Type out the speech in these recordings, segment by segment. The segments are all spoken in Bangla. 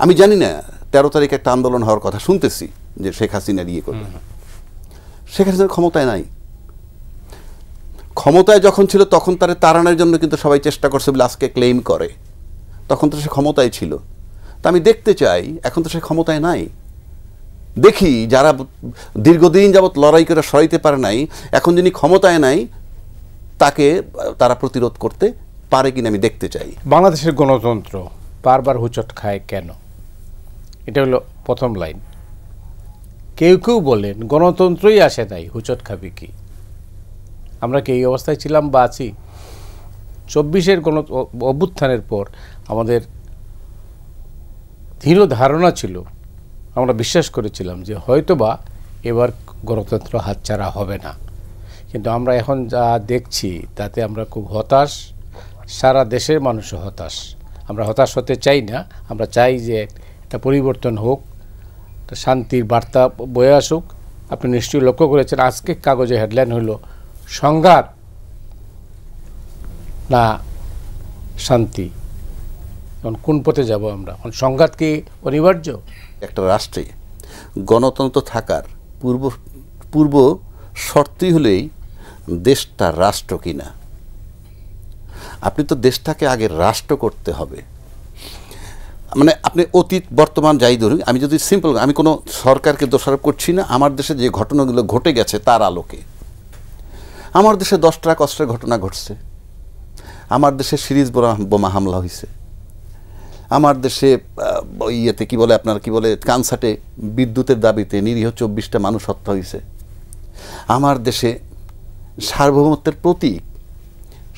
আমি জানি না 13 তারিখে একটা আন্দোলন হওয়ার কথা শুনতেছি যে শেখ হাসিনার ইয়ে করবে। শেখ হাসিনার ক্ষমতায় নাই। ক্ষমতায় যখন ছিল তখন তারে তাড়ানোর জন্য কিন্তু সবাই চেষ্টা করছে বলে আজকে ক্লেম করে। তখন তো সে ক্ষমতায় ছিল। তা আমি দেখতে চাই এখন তো সে ক্ষমতায় নাই। দেখি যারা দীর্ঘদিন যাবৎ লড়াই করে সরাইতে পারে নাই, এখন যিনি ক্ষমতায় নাই তাকে তারা প্রতিরোধ করতে পারে কিনা আমি দেখতে চাই। বাংলাদেশের গণতন্ত্র বারবার হুচট খায় কেন? এটা হলো প্রথম লাইন। কেউ কেউ বলেন গণতন্ত্রই আসে নাই, হুচট খাবে কি? আমরা কি এই অবস্থায় ছিলাম বা আছি? 24-এর অভ্যুত্থানের পর আমাদের দৃঢ় ধারণা ছিল, আমরা বিশ্বাস করেছিলাম যে হয়তোবা এবার গণতন্ত্র হাতছাড়া হবে না। কিন্তু আমরা এখন যা দেখছি তাতে আমরা খুব হতাশ, সারা দেশের মানুষও হতাশ। আমরা হতাশ হতে চাই না, আমরা চাই যে একটা পরিবর্তন হোক, একটা শান্তির বার্তা বয়ে আসুক। আপনি নিশ্চয়ই লক্ষ্য করেছেন আজকে কাগজে হেডলাইন হলো সংঘাত না শান্তি। এখন কোন পথে যাব আমরা? সংঘাত কি অনিবার্য? একটা রাষ্ট্রে গণতন্ত্র থাকার পূর্ব শর্তই হলেই দেশটা রাষ্ট্র কিনা। আপনি তো দেশটাকে আগে রাষ্ট্র করতে হবে। মানে আপনি অতীত বর্তমান যাই ধরুন, আমি যদি সিম্পল, আমি কোনো সরকারকে দোষারোপ করছি না, আমার দেশে যে ঘটনাগুলো ঘটে গেছে তার আলোকে। আমার দেশে 10টা কষ্টের ঘটনা ঘটছে। আমার দেশে সিরিজ বোমা হামলা হয়েছে। আমার দেশে ইয়েতে কি বলে আপনার কি বলে কানসাটে বিদ্যুতের দাবিতে নিরীহ 24টা মানুষ হত্যা হয়েছে। আমার দেশে সার্বভৌমত্বের প্রতীক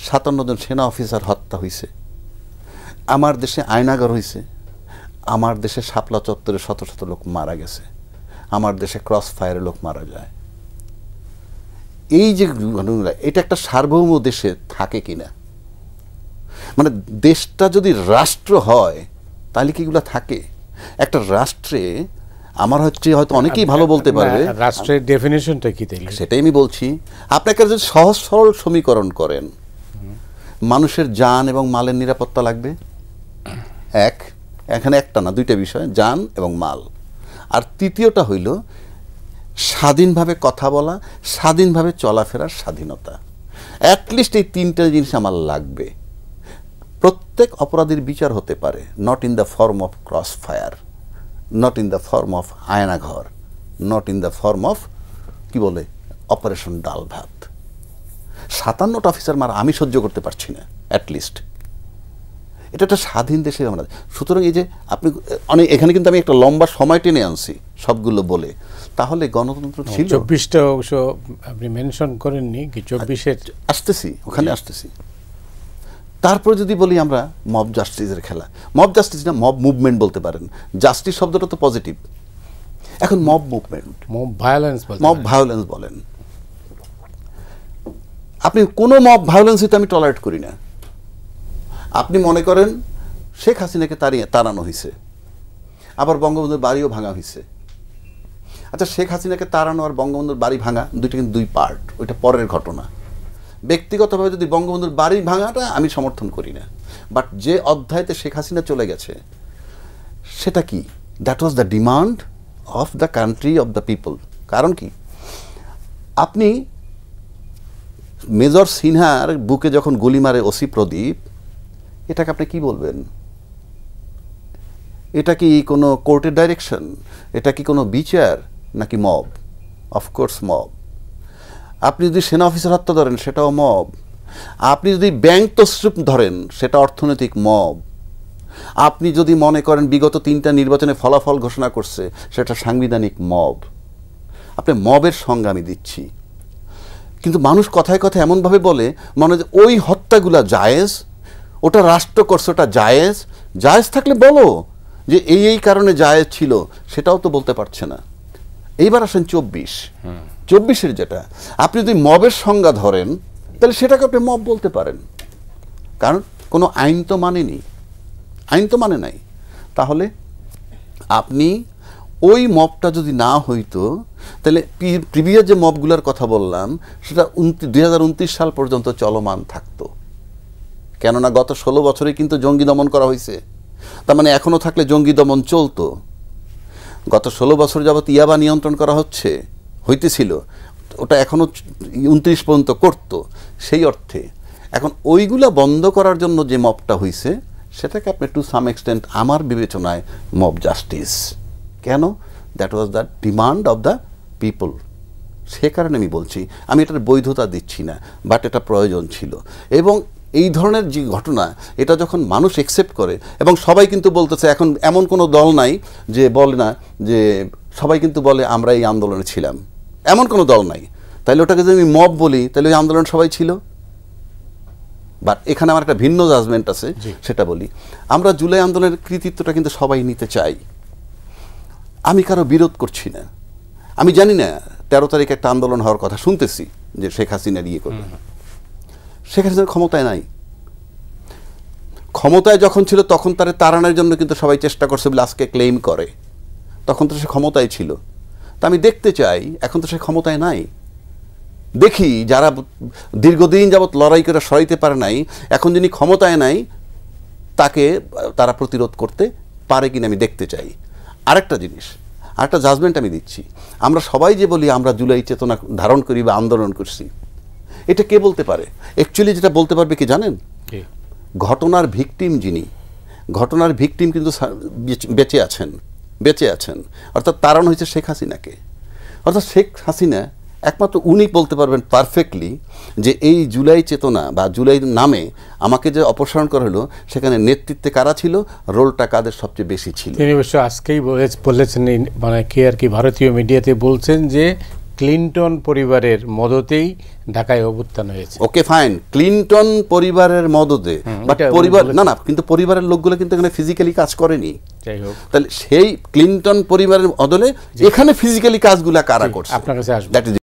57 জন সেনা অফিসার হত্যা হয়েছে। আমার দেশে আয়নাগর হয়েছে। আমার দেশে শাপলা চত্বরে শত শত লোক মারা গেছে। আমার দেশে ক্রস ফায়ারে লোক মারা যায়। এই যে ঘটনাগুলো, এটা একটা সার্বভৌম দেশে থাকে কিনা? মানে দেশটা যদি রাষ্ট্র হয় তাহলে কি এগুলো থাকে? একটা রাষ্ট্রে আমার হয়তো অনেকেই ভালো বলতে পারবে রাষ্ট্রের ডেফিনিশনটা কি তাইলে? সেটাই আমি বলছি। আপনাকে যদি সহজ সরল সমীকরণ করেন, মানুষের জান এবং মালের নিরাপত্তা লাগবে। এখানে একটা না, দুইটা বিষয়, জান এবং মাল। আর তৃতীয়টা হইল স্বাধীনভাবে কথা বলা, স্বাধীনভাবে চলাফেরার স্বাধীনতা। অ্যাটলিস্ট এই 3টা জিনিস আমার লাগবে। প্রত্যেক অপরাধীর বিচার হতে পারে, not in the form of cross fire, not in the form of Aynaghar, not in the form of কি বলে অপারেশন ডাল ভাত। 57টা অফিসার মারা আমি সহ্য করতে পারছি না। অ্যাটলিস্ট এটা একটা স্বাধীন দেশে আমরা। সুতরাং এই যে আপনি অনেক এখানে কিন্তু আমি একটা লম্বা সময় টেনে আনছি সবগুলো বলে। তাহলে গণতন্ত্র ছিল। 24টা অবশ্য আপনি মেনশন করেননি কি? 24-এর আসতেছি, ওখানে আসতেছি। তারপর যদি বলি আমরা মব জাস্টিসের খেলা, মব জাস্টিস না, মব মুভমেন্ট বলতে পারেন। জাস্টিস শব্দটা তো পজিটিভ। এখন মব মুভমেন্ট, মব ভায়োলেন্স বলেন। আপনি কোনো মব ভায়োলেন্সই তো আমি টলারেট করি না। আপনি মনে করেন শেখ হাসিনাকে তাড়ানো হয়েছে, আবার বঙ্গবন্ধুর বাড়িও ভাঙা হয়েছে। আচ্ছা, শেখ হাসিনাকে তাড়ানো আর বঙ্গবন্ধুর বাড়ি ভাঙা দুইটা কিন্তু দুই পার্ট, ওইটা পরের ঘটনা। ব্যক্তিগতভাবে যদি বঙ্গবন্ধুর বাড়ি ভাঙাটা আমি সমর্থন করি না, বাট যে অধ্যায়তে শেখ হাসিনা চলে গেছে সেটা কি? That was the demand of the country of the people. কারণ কি, আপনি মেজর সিনহার বুকে যখন গুলি মারে ওসি প্রদীপ, এটাকে আপনি কি বলবেন? এটা কি কোনো কোর্টের ডাইরেকশন? এটা কি কোনো বিচার নাকি মব? Of course mob. আপনি যদি সেনা অফিসার হত্যা ধরেন সেটাও মব। আপনি যদি ব্যাংক তছরুপ ধরেন সেটা অর্থনৈতিক মব। আপনি যদি মনে করেন বিগত 3টা নির্বাচনে ফলাফল ঘোষণা করছে সেটা সাংবিধানিক মব। আপনি মবের সংজ্ঞা আমি দিচ্ছি, কিন্তু মানুষ কথায় কথায় এমনভাবে বলে মনে যে ওই হত্যাগুলা জায়েজ, ওটা রাষ্ট্র করছে, ওটা জায়েজ। জায়েজ থাকলে বলো যে এই কারণে জায়েজ ছিল, সেটাও তো বলতে পারছে না। এইবার আসেন 24-এর যেটা, আপনি যদি মবের সংজ্ঞা ধরেন তাহলে সেটাকে আপনি মব বলতে পারেন, কারণ কোনো আইন তো মানেনি, আইন তো মানে নাই। তাহলে আপনি ওই মবটা যদি না হইতো তাহলে প্রিভিয়াস যে মবগুলোর কথা বললাম সেটা 2029 সাল পর্যন্ত চলমান থাকতো। কেননা গত 16 বছরে কিন্তু জঙ্গি দমন করা হয়েছে। তার মানে এখনো থাকলে জঙ্গি দমন চলতো। গত 16 বছর যাবত ইয়াবা নিয়ন্ত্রণ করা হইতেছিল, ওটা এখনো 29 পর্যন্ত করতো। সেই অর্থে এখন ওইগুলা বন্ধ করার জন্য যে মবটা হইছে সেটাকে আপনি টু সাম এক্সটেন্ট আমার বিবেচনায় মব জাস্টিস। কেন? That was the demand of the people. সে কারণে আমি বলছি, আমি এটার বৈধতা দিচ্ছি না, বাট এটা প্রয়োজন ছিল। এবং এই ধরনের যে ঘটনা, এটা যখন মানুষ অ্যাকসেপ্ট করে, এবং সবাই কিন্তু বলতেছে, এখন এমন কোনো দল নাই যে বলে না যে, সবাই কিন্তু বলে আমরা এই আন্দোলনে ছিলাম, এমন কোনো দল নাই। তাইলে ওটাকে যদি আমি মব বলি, তাহলে ওই আন্দোলন সবাই ছিল। বাট এখানে আমার একটা ভিন্ন জাজমেন্ট আছে, সেটা বলি। আমরা জুলাই আন্দোলনের কৃতিত্বটা কিন্তু সবাই নিতে চাই, আমি কারো বিরোধ করছি না। আমি জানি না 13 তারিখে একটা আন্দোলন হওয়ার কথা শুনতেছি যে শেখ হাসিনার ইয়ে করবে। শেখ হাসিনার ক্ষমতায় নাই, ক্ষমতায় যখন ছিল তখন তার তাড়ানোর জন্য কিন্তু সবাই চেষ্টা করছে বলে আজকে ক্লেম করে। তখন তো সে ক্ষমতায় ছিল। তা আমি দেখতে চাই, এখন তো সে ক্ষমতায় নাই, দেখি যারা দীর্ঘদিন যাবৎ লড়াই করে সরাইতে পারে নাই, এখন যিনি ক্ষমতায় নাই তাকে তারা প্রতিরোধ করতে পারে কিনা আমি দেখতে চাই। আরেকটা জিনিস, আরেকটা জাজমেন্ট আমি দিচ্ছি, আমরা সবাই যে বলি আমরা জুলাই চেতনা ধারণ করি বা আন্দোলন করছি, এটা কে বলতে পারে? অ্যাকচুয়ালি যেটা বলতে পারবে কি জানেন? ঘটনার ভিকটিম যিনি, ঘটনার ভিকটিম কিন্তু বেঁচে আছেন, অর্থাৎ তাড়ানো হয়েছে শেখ হাসিনাকে। অর্থাৎ শেখ হাসিনা একমাত্র উনি বলতে পারবেন পারফেক্টলি যে এই জুলাই চেতনা বা জুলাই নামে আমাকে যে অপসারণ করা হলো, সেখানে নেতৃত্বে কারা ছিল, রোলটা কাদের সবচেয়ে বেশি ছিল। তিনি অবশ্য আজকেই বলেছেন, মানে কি আর কি, ভারতীয় মিডিয়াতে বলছেন যে ক্লিনটন পরিবারের মদতেই ঢাকায় অভ্যুত্থান হয়েছে। ওকে ফাইন, ক্লিনটন পরিবারের মদতে, বাট পরিবার না, কিন্তু পরিবারের লোকগুলো কিন্তু এখানে ফিজিক্যালি কাজ করেনি। যাই হোক, তাহলে সেই ক্লিনটন পরিবারের অদলে এখানে ফিজিক্যালি কাজগুলা কারা করছে? আপনার কাছে আসবে।